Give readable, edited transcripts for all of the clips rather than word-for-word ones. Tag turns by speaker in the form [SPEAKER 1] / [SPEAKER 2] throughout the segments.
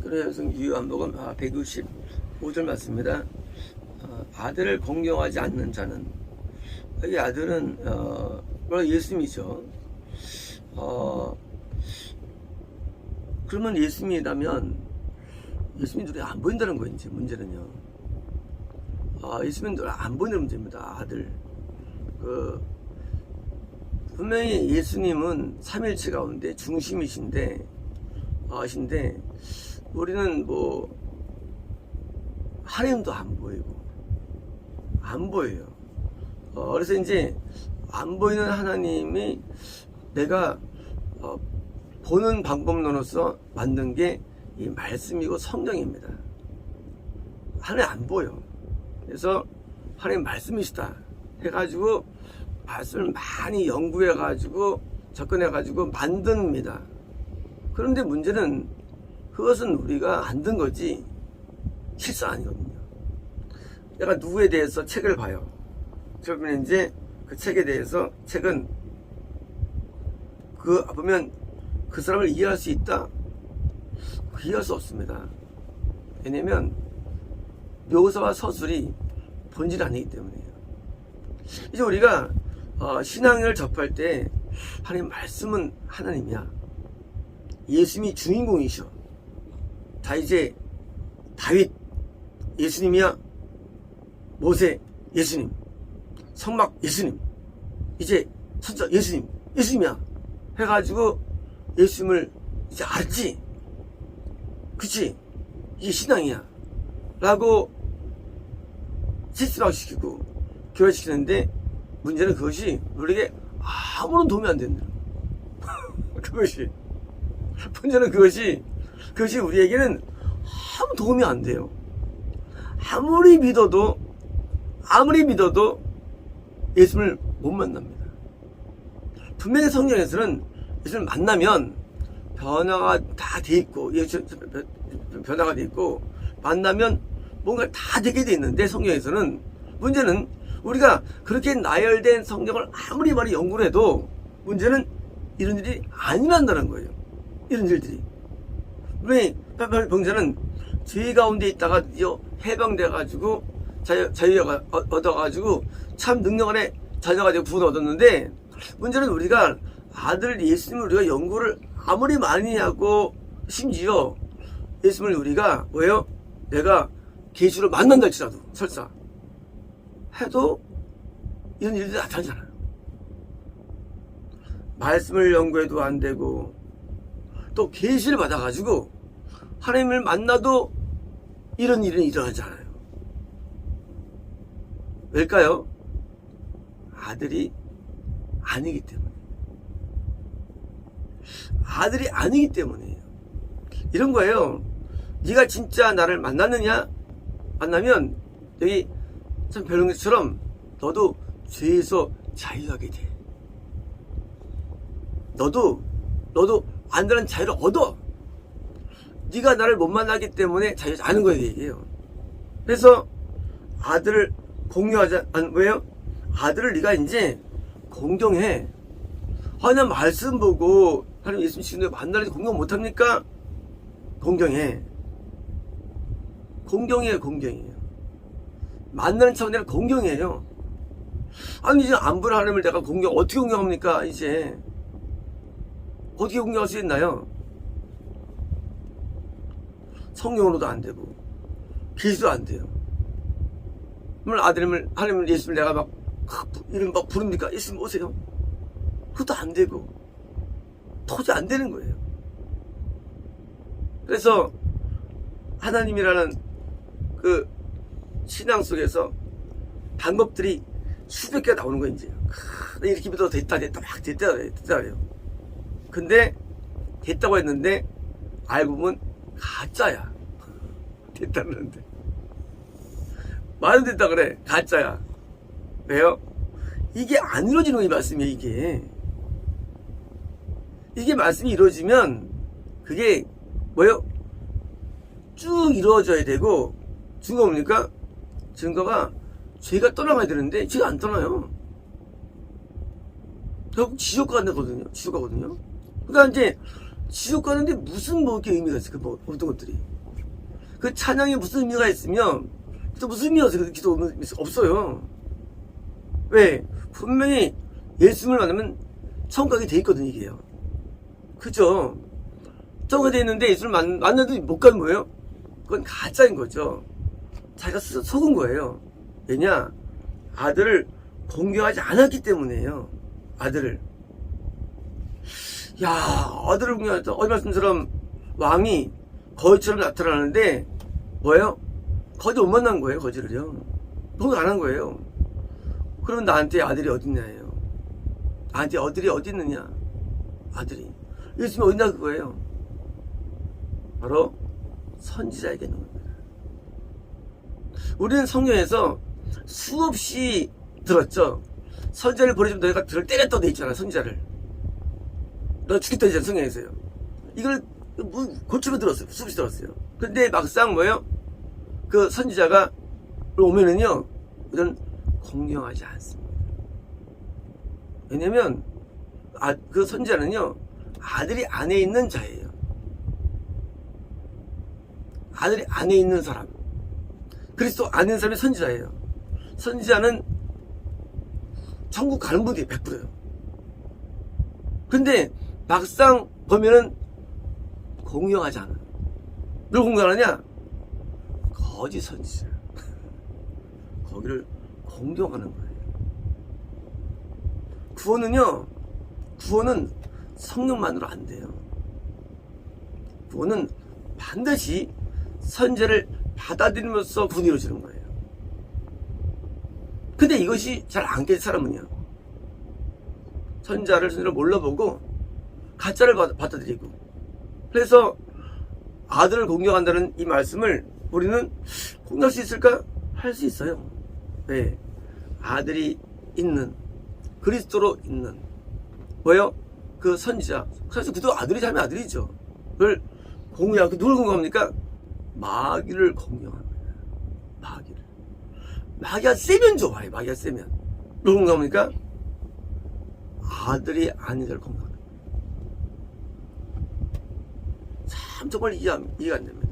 [SPEAKER 1] 그래서 유한복음 165절 맞습니다. 아들을 공경하지 않는 자는, 이 아들은 예수님이죠. 그러면 예수님이라면 예수님 눈에 안 보인다는 거예요. 이제 문제는요. 예수님 눈에 안 보이는 문제입니다. 아들. 분명히 예수님은 삼일체 가운데 중심이신데 우리는 하나님도 안 보이고 안 보여요. 그래서 이제 안 보이는 하나님이 내가 보는 방법론으로서 만든 게 이 말씀이고 성경입니다. 하나님 안 보여. 그래서 하나님 말씀이시다 해가지고 말씀을 많이 연구해가지고 접근해가지고 만듭니다. 그런데 문제는 그것은 우리가 만든 거지 실수 아니거든요. 내가 누구에 대해서 책을 봐요. 그러면 이제 그 책에 대해서 책은 보면 그 사람을 이해할 수 있다? 이해할 수 없습니다. 왜냐면 묘사와 서술이 본질이 아니기 때문에요. 이제 우리가 신앙을 접할 때 하나님 말씀은 하나님이야. 예수님이 주인공이셔. 다 이제 다윗 예수님이야. 모세 예수님. 성막 예수님. 이제 선자 예수님이야. 해가지고 예수님을 이제 알지. 그치? 이게 신앙이야. 라고 실수시키고 교회시키는데 문제는 그것이 우리에게 아무런 도움이 안 된다. 그것이. 문제는 그것이 우리에게는 아무 도움이 안 돼요. 아무리 믿어도 예수님을 못 만납니다. 분명히 성경에서는 예수님을 만나면 변화가 다 돼 있고, 변화가 돼 있고, 만나면 뭔가 다 되게 돼 있는데 성경에서는 문제는 우리가 그렇게 나열된 성경을 아무리 많이 연구를 해도 문제는 이런 일이 안 일어난다는 거예요. 이런 일들이. 우리 병자는 죄 가운데 있다가 해방돼가지고 자유가 얻어가지고 참 능력 안에 자녀가 되고 구원 얻었는데 문제는 우리가 아들 예수님을 우리가 연구를 아무리 많이 하고 심지어 예수님을 우리가 내가 계시로 만난다 할지라도 설사 해도 이런 일들이 나타나잖아요. 말씀을 연구해도 안 되고 또 계시를 받아가지고 하나님을 만나도 이런 일은 일어나지 않아요. 왜일까요? 아들이 아니기 때문에. 아들이 아니기 때문이에요. 이런 거예요. 네가 진짜 나를 만났느냐? 만나면 여기 참 별명처럼 너도 죄에서 자유하게 돼. 너도 완전한 자유를 얻어. 네가 나를 못 만나기 때문에 자유하지 않은 거예요. 얘기해요. 그래서 아들을 공경하지 왜요? 아들을 네가 이제 공경해. 나 말씀 보고 하나님 예수님 시는데 만나는데 공경 못합니까? 공경해. 공경이에요. 만나는 차원이 아니라 공경이에요. 아니 이제 안 보는 하나님을 내가 어떻게 공경합니까? 이제 어떻게 공경할 수 있나요? 성경으로도 안 되고 계시도 안 돼요. 그러면 하나님을 예수님을 내가 이름 부릅니까? 예수님 오세요. 그것도 안 되고 도저히 안 되는 거예요. 그래서 하나님이라는 그 신앙 방법들이 수백 개가 나오는 거예요. 이제 이렇게 믿어도 됐다 그래요. 근데 됐다고 했는데 알고 보면 가짜야. 됐다는데 말은 됐다 그래. 가짜야. 왜요? 이게 안 이루어지는 이 말씀이에요. 이게 말씀이 이루어지면 그게 쭉 이루어져야 되고 증거 뭡니까? 증거가 죄가 떠나가야 되는데 죄가 안 떠나요. 결국 지옥 가거든요. 그러니까 이제 지옥 가는데 무슨 뭐 이렇게 의미가 있어? 뭐 어떤 것들이 그 찬양에 무슨 의미가 있으면 또 무슨 의미가 없어요? 기도 없어요. 왜? 분명히 예수님을 만나면 천국 가게 돼 있거든 이게요. 그죠? 천국 가게 돼 있는데 예수를 만나도 못 가는 거예요? 그건 가짜인 거죠. 자기가 속은 거예요. 왜냐? 아들을 공경하지 않았기 때문에요. 아들을. 야, 아들을 공경하자. 어디 말씀처럼 왕이 거지처럼 나타나는데 뭐예요? 거지 못 만난 거예요. 거지를요. 공경 안 한 거예요. 그러면 나한테 아들이 어딨냐예요. 나한테 아들이 어디 있느냐? 아들이. 예수님이 어딨냐 그거예요. 바로 선지자에게 있는 겁니다. 우리는 성경에서 수없이 들었죠. 선지자를 버리면 너희가 들을 때렸다고 돼 있잖아. 선지자를. 너 죽겠다 했잖아. 성경에서요. 이걸 고치면 들었어요. 수없이 들었어요. 근데 막상 뭐예요? 그 선지자가 오면은요, 이런 공경하지 않습니다. 왜냐면 그 선지자는요, 아들이 안에 있는 자예요. 아들이 안에 있는 사람. 그리스도 안에 있는 사람이 선지자예요. 선지자는 천국 가는 분이 100%예요. 근데 막상 보면은 공경하지 않아. 뭘 공경하느냐? 거짓 선지자. 거기를 공경하는 거예요. 구원은 성령만으로 안 돼요. 구원은 반드시 선지자를 받아들이면서 구원이 이루어지는 거예요. 근데 이것이 잘 안 깨진 사람은요, 선지자를 몰라보고 가짜를 받아들이고, 그래서 아들을 공경한다는 이 말씀을 우리는 공경할 수 있을까? 할 수 있어요. 왜? 아들이 있는, 그리스도로 있는 뭐예요? 그 선지자. 사실 그도 아들이 자면 아들이죠. 그걸 공경, 누굴 공경합니까? 마귀를 공경합니다. 마귀를. 마귀가 세면 좋아해. 마귀가 세면. 누굴 공경합니까? 아들이 아닌 자를 공경합니다. 참 정말 이해가 안 됩니다.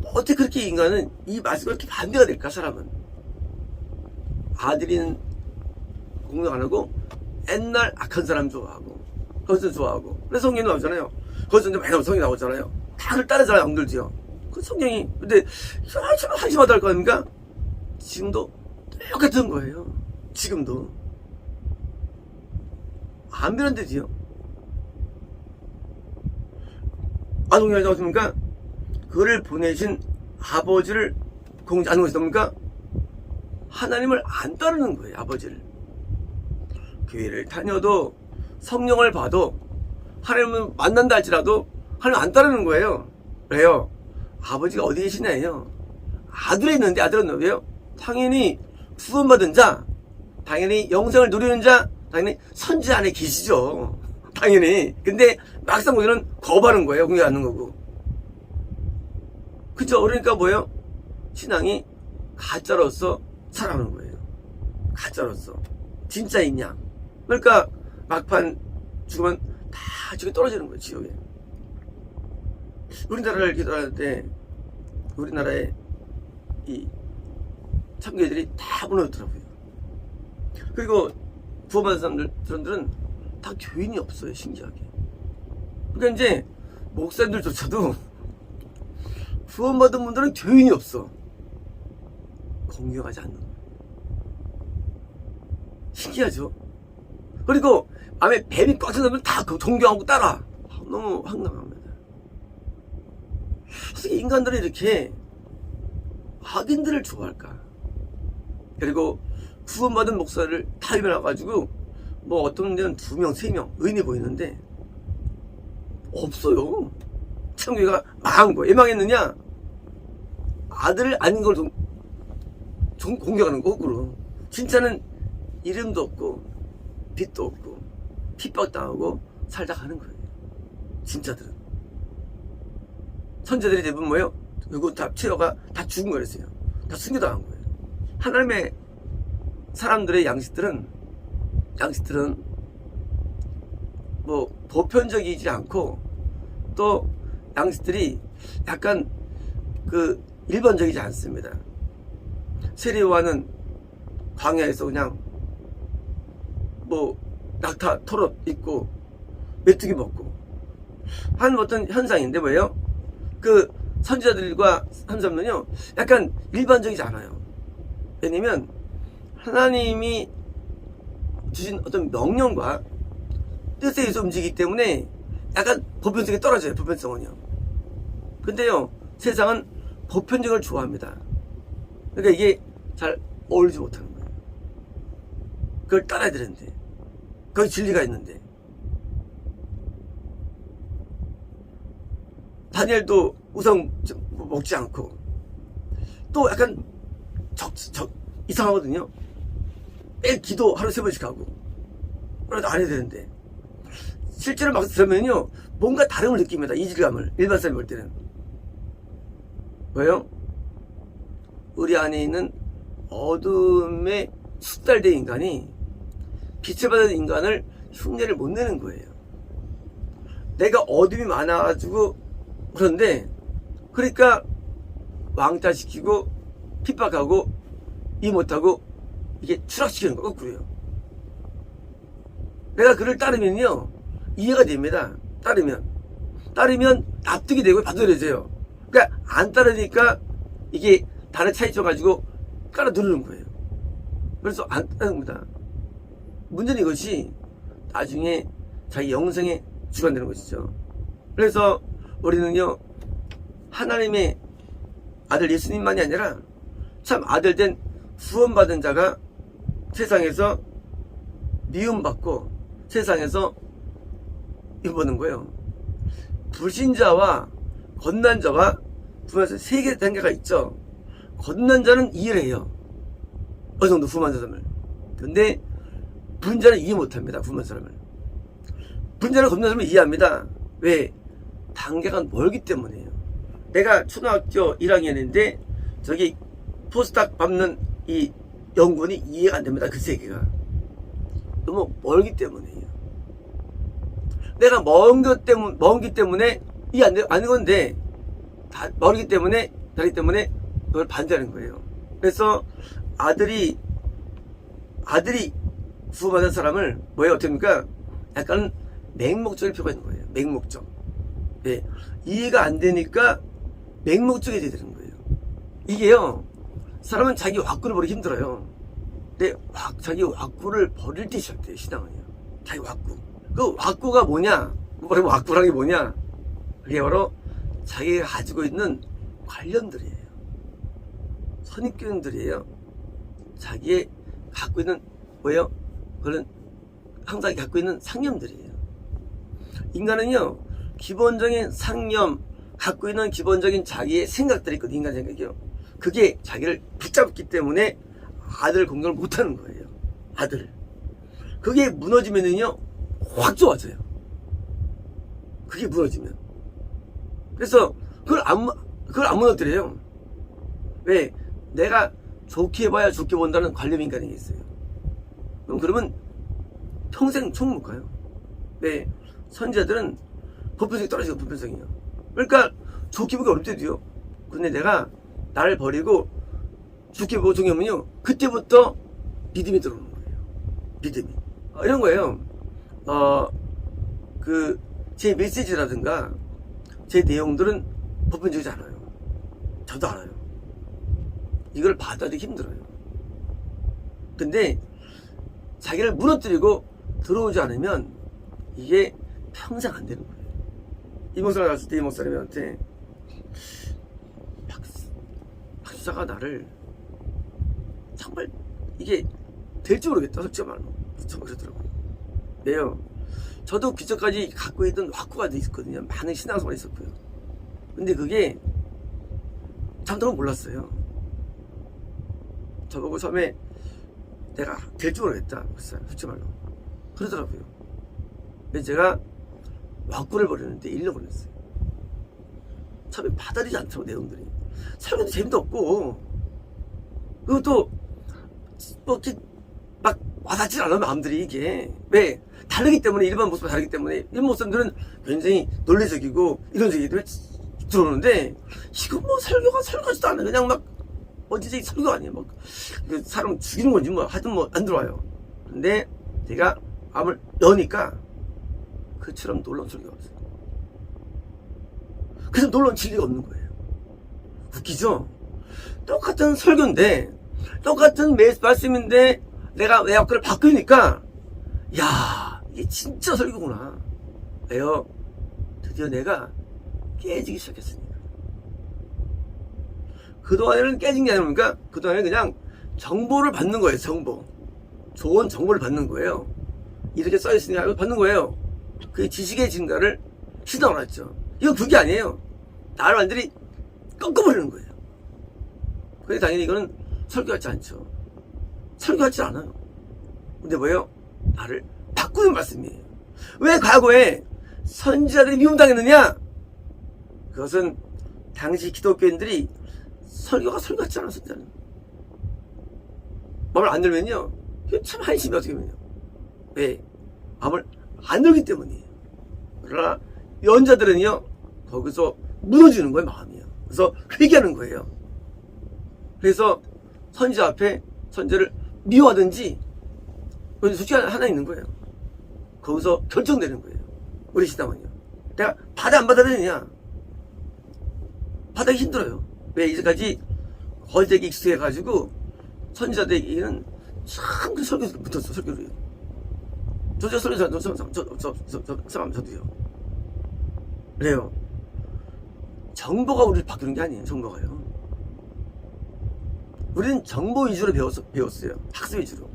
[SPEAKER 1] 어떻게 그렇게 인간은 이 말씀과 이렇게 반대가 될까? 사람은 아들인 공경 안 하고 옛날 악한 사람 좋아하고 거짓 좋아하고. 그래서 성경이 나오잖아요. 거짓 많이 나오고 성경이 나오잖아요. 다 그걸 따르잖아요. 영들지요. 그 성경이. 근데 참 한심하다 할 거 아닙니까? 지금도 똑같은 거예요. 지금도 안 변한대지요. 아동이 나왔습니까? 그를 보내신 아버지를 공경하는 것이 뭡니까? 하나님을 안 따르는 거예요. 아버지를. 교회를 다녀도 성령을 봐도 하나님을 만난다 할지라도 하나님 안 따르는 거예요. 왜요? 아버지가 어디 계시냐요? 아들이 있는데 아들은 왜요? 당연히 구원받은 자, 당연히 영생을 누리는 자, 당연히 선지 안에 계시죠. 당연히. 근데 막상 우리는 거부하는 거예요. 공경하는 거고. 그죠? 그러니까 뭐예요? 신앙이 가짜로서 살아가는 거예요. 가짜로서. 진짜인 양. 그러니까 막판 죽으면 다 지옥에 떨어지는 거예요. 지옥에. 우리나라를 기도할 때 우리나라의 이 참교회들이 다 무너졌더라고요. 그리고 구원받은 사람들은 다 교인이 없어요. 신기하게. 그러니까 이제 목사님들조차도 구원받은 분들은 교인이 없어. 공경하지 않는 거예요. 신기하죠? 그리고 마음에 뱀이 꽉 차면 다 존경하고 따라. 너무 황당합니다. 어떻게 인간들이 이렇게 악인들을 좋아할까? 그리고 구원받은 목사를 다 일어나가지고 뭐 어떤 데는 2명, 3명 의인이 보이는데 없어요. 참교회가 망한 거예요. 왜 망했느냐? 아들을 아닌 걸 공경하는 거꾸로. 진짜는 이름도 없고 빛도 없고 핍박당하고 살다 가는 거예요. 진짜들은. 선제들이 대부분 뭐예요? 이거 다 치러가 다 죽은 거랬어요. 다 순교당한 거예요. 하나님의 사람들의 양식들은 뭐 보편적이지 않고 또 양식들이 약간 그 일반적이지 않습니다. 세리와는 광야에서 그냥 뭐 낙타 털옷 입고 메뚜기 먹고 한 어떤 현상인데 뭐예요? 그 선지자들과 삼삼는요 약간 일반적이지 않아요. 왜냐면 하나님이 주신 어떤 명령과 뜻에 의해서 움직이기 때문에 약간 보편성이 떨어져요. 보편성은요. 근데요 세상은 보편적을 좋아합니다. 그러니까 이게 잘 어울리지 못하는 거예요. 그걸 따라야 되는데 거기 진리가 있는데. 다니엘도 우선 먹지 않고 또 약간 이상하거든요. 매일 기도 하루 3번씩 하고 그래도 안 해야 되는데 실제로 막 들으면요 뭔가 다름을 느낍니다. 이질감을 일반 사람이 볼 때는. 왜요? 우리 안에 있는 어둠에 숙달된 인간이 빛을 받은 인간을 흉내를 못 내는 거예요. 내가 어둠이 많아가지고 그런데 그러니까 왕따시키고 핍박하고 이 못하고 이게 추락시키는 거 거꾸로요. 내가 그를 따르면요 이해가 됩니다. 따르면 납득이 되고 받아들여져요. 그러니까 안 따르니까 이게 다른 차이점 가지고 깔아 누르는 거예요. 그래서 안 따릅니다. 문제는 이것이 나중에 자기 영생에 주관되는 것이죠. 그래서 우리는요 하나님의 아들 예수님만이 아니라 참 아들된 구원받은 자가 세상에서 미움받고 세상에서 입어보는 거예요. 불신자와 건난자와 부면서 세 개의 단계가 있죠. 건난자는 이해를 해요. 어느 정도 부만 사람을. 근데 분자는 이해 못합니다. 부만 사람을. 분자는 건난 사람을 이해합니다. 왜? 단계가 멀기 때문이에요. 내가 초등학교 1학년인데 저기 포스닥 밟는 이 연구원이 이해가 안 됩니다. 그 세계가 너무 멀기 때문이에요. 내가 먼기 때문에 이해 안 되는 건데 멀기 때문에 다르기 때문에 그걸 반대하는 거예요. 그래서 아들이 구원받은 사람을 뭐예요? 어떻습니까? 약간 맹목적일 필요가 있는 거예요. 맹목적. 네. 이해가 안 되니까 맹목적이 돼야 되는 거예요. 이게요, 사람은 자기 왁구를 버리기 힘들어요. 근데 자기 왁구를 버릴 때 시작돼요, 신앙은요. 자기 왁구. 그 왁구가 뭐냐? 왁구라는 게 뭐냐? 그게 바로 자기가 가지고 있는 관련들이에요. 선입견들이에요. 자기의 갖고 있는 뭐예요? 그런 항상 갖고 있는 상념들이에요. 인간은요, 기본적인 상념, 갖고 있는 기본적인 자기의 생각들이 있거든요. 인간 생각이요. 그게 자기를 붙잡기 때문에 아들 공경을 못하는 거예요. 아들. 그게 무너지면은요, 확 좋아져요. 그게 무너지면. 그래서 그걸 안 무너뜨려요. 왜? 내가 좋게 해봐야 좋게 본다는 관념 인간이 있어요. 그러면 평생 총 못 가요. 네. 선지자들은 보편성이 떨어지고 보편성이요. 그러니까 좋게 보기 어렵대도요. 근데 내가 나를 버리고 좋게 보고 종이 오면요, 그때부터 믿음이 들어오는 거예요. 믿음이. 이런 거예요. 제 메시지라든가 제 내용들은 보편적이지 않아요. 저도 알아요. 이걸 받아들이기 힘들어요. 근데 자기를 무너뜨리고 들어오지 않으면 이게 평생 안 되는 거예요. 이 목사가 갔을 때 이 목사님한테 박사가 나를 정말 이게 될지 모르겠다. 솔직히 말로 그러더라고요. 왜요? 저도 기저까지 갖고 있던 왁구가 있었거든요. 많은 신앙생활이 있었고요. 근데 그게 잠들어 몰랐어요. 저보고 처음에 내가 될지 모르겠다. 솔직히 말로 그러더라고요. 근데 제가 왁구를 버리는데 1년 걸렸어요. 처음에 받아들이지 않더라고, 내용들이. 설교도 재미도 없고, 그리고 또 뭐 이렇게 막 와닿지 않아, 마음들이. 이게 왜? 다르기 때문에, 일반 모습과 다르기 때문에. 일반 모습들은 굉장히 논리적이고 이론적이고 들어오는데, 이건 뭐 설교하지도 않아. 그냥 막 어디지 설교 아니에요. 막 사람 죽이는 건지 뭐 하여튼 뭐 안 들어와요. 근데 제가 마음을 여니까 그처럼 놀라운 설교가 없어요. 그래서 놀라운 진리가 없는 거예요. 웃기죠? 똑같은 설교인데, 똑같은 말씀인데, 내가 외압글을 바꾸니까, 야, 이게 진짜 설교구나. 왜요? 드디어 내가 깨지기 시작했습니다. 그동안에는 깨진 게 아니라, 그동안에는 그냥 정보를 받는 거예요, 정보. 좋은 정보를 받는 거예요. 이렇게 써있으니까 받는 거예요. 그 지식의 증가를 시도하놨죠. 이건 그게 아니에요. 나를 완전히 꺾어버리는 거예요. 근데 당연히 이거는 설교 같지 않죠. 설교 같지 않아요. 근데 뭐예요? 나를 바꾸는 말씀이에요. 왜 과거에 선지자들이 미움당했느냐? 그것은 당시 기독교인들이 설교 같지 않았었잖아요. 마음을 안 들면요, 이게 참 한심이 어떻게 보면요. 왜? 마음을 안 들기 때문이에요. 그러나 연자들은요, 거기서 무너지는 거예요, 마음이요. 그래서 회개하는 거예요. 그래서 선지자 앞에 선지자를 미워하든지, 솔직히 하나 있는 거예요. 거기서 결정되는 거예요. 우리 신앙은요. 내가 받아 안 받아야 되느냐? 받아기 힘들어요. 왜? 이제까지 거짓에게 익숙해가지고 선지자들에게는 참 그 설교에서 붙었어, 설교로요. 저도요. 그래요. 정보가 우리를 바꾸는 게 아니에요, 정보가요. 우리는 정보 위주로 배웠어요. 학습 위주로.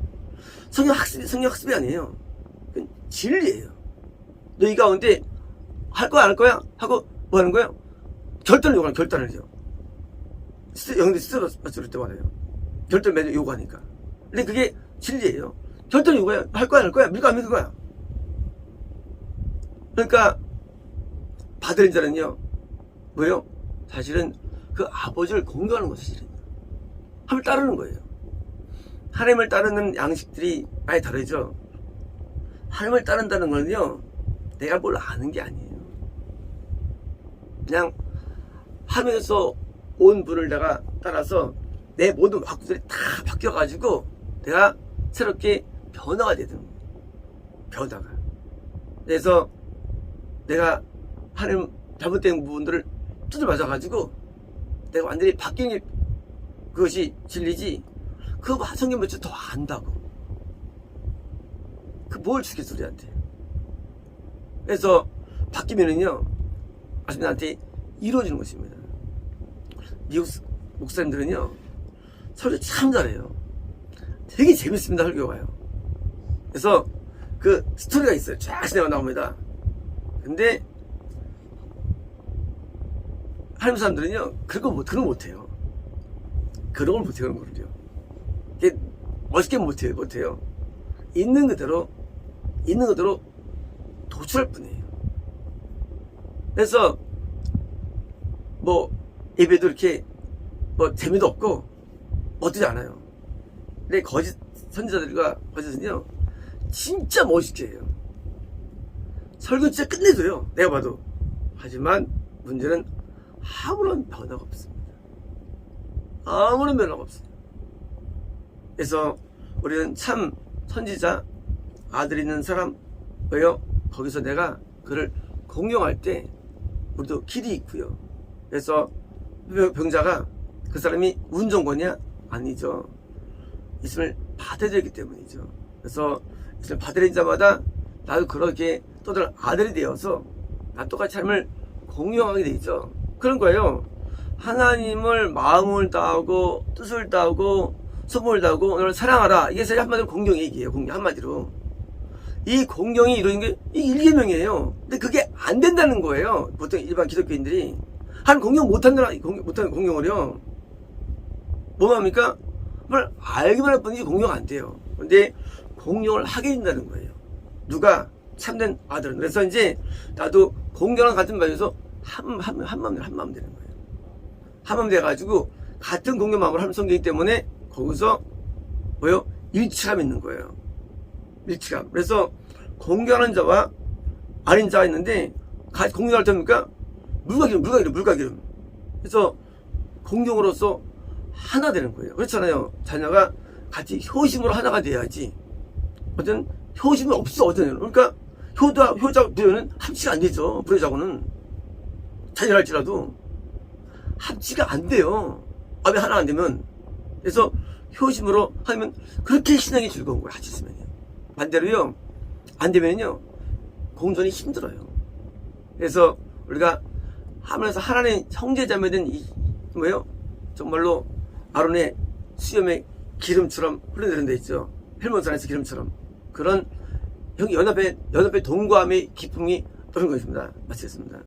[SPEAKER 1] 성경 학습이 아니에요. 그건 진리예요. 너 이 가운데 할 거야, 안 할 거야? 하고 뭐 하는 거예요? 결단을 요구하는, 결단을요. 영들이 스트레스 받을 때 말해요. 결단을 매주 요구하니까. 근데 그게 진리예요. 결단을 요구해요. 할 거야, 안 할 거야? 믿고 안 믿을 거야? 그러니까 받은 자는요, 뭐예요? 사실은 그 아버지를 공경하는 것이 사실은. 하나님을 따르는 거예요. 하나님을 따르는 양식들이 많이 다르죠. 하나님을 따른다는 건요, 내가 뭘 아는 게 아니에요. 그냥 하면서 온 분을 내가 따라서 내 모든 와꾸들이 다 바뀌어가지고 내가 새롭게 변화가 되는 거예요. 변화가. 그래서 내가 하나님 잘못된 부분들을 두들 맞아가지고 내가 완전히 바뀐 게 그것이 진리지. 그 성경 몇줄 더 안다고. 그 뭘 주겠어 우리한테. 그래서 바뀌면은요, 아직 나한테 이루어지는 것입니다. 미국 목사님들은요, 설교 참 잘해요. 되게 재밌습니다, 설교가요. 그래서 그 스토리가 있어요. 쫙 지나가 나옵니다. 근데 하나님 사람들은요, 그런 거 못해요. 그런 걸 못해요, 그런 거를요. 이게 멋있게 못해요. 있는 그대로 도출할 뿐이에요. 그래서 뭐 예배도 이렇게 뭐 재미도 없고 멋지지 않아요. 근데 거짓 선지자들과 거짓은요, 진짜 멋있게 해요. 설교 진짜 끝내줘요, 내가 봐도. 하지만 문제는 아무런 변화가 없습니다. 아무런 변화가 없어요. 그래서 우리는 참 선지자 아들 있는 사람, 왜요? 거기서 내가 그를 공경할 때 우리도 길이 있고요. 그래서 병자가 그 사람이 운정권이야? 아니죠. 있음을 받아야 되기 때문이죠. 그래서 있음을 받아야 자마다 나도 그렇게 또 다른 아들이 되어서 나 똑같이 삶을 공경하게 되죠. 그런 거예요. 하나님을 마음을 다하고 뜻을 다하고 소문을 다하고 너를 사랑하라. 이게 사실 한마디로 공경 얘기예요. 공경 한마디로. 이 공경이 이루어진 게 이 1계명이에요. 근데 그게 안 된다는 거예요. 보통 일반 기독교인들이 한 공경 못하는 공경을요, 뭐만 합니까? 뭘 알기만 할 뿐이지 공경 안 돼요. 근데 공경을 하게 된다는 거예요. 누가? 참된 아들은. 그래서 이제 나도 공경을 같은 마음에서 한마음 되는 거예요. 한마음 돼가지고 같은 공경 마음을 하는 성경이기 때문에 거기서 뭐요? 일치감이 있는 거예요. 일치감. 그래서 공경하는 자와 아닌 자가 있는데 같이 공경할 때 뭡니까? 물과 기름. 그래서 공경으로서 하나 되는 거예요. 그렇잖아요. 자녀가 같이 효심으로 하나가 돼야지. 어떤 효심이 없어. 어떤 그러니까 효자 부여는 합치가 안 되죠. 부여자고는 자녀랄지라도 합치가 안 돼요. 왜 하나 안 되면. 그래서 효심으로 하면 그렇게 신앙이 즐거운 거예요. 같이 있으면요. 반대로요. 안 되면요. 공존이 힘들어요. 그래서 우리가 하면서 하나님 형제자매된 뭐예요? 정말로 아론의 수염의 기름처럼 흘러내리는 데 있죠. 헬몬산에서 기름처럼. 그런 연합의 동거함의 기쁨이 그런 것입니다. 마치겠습니다.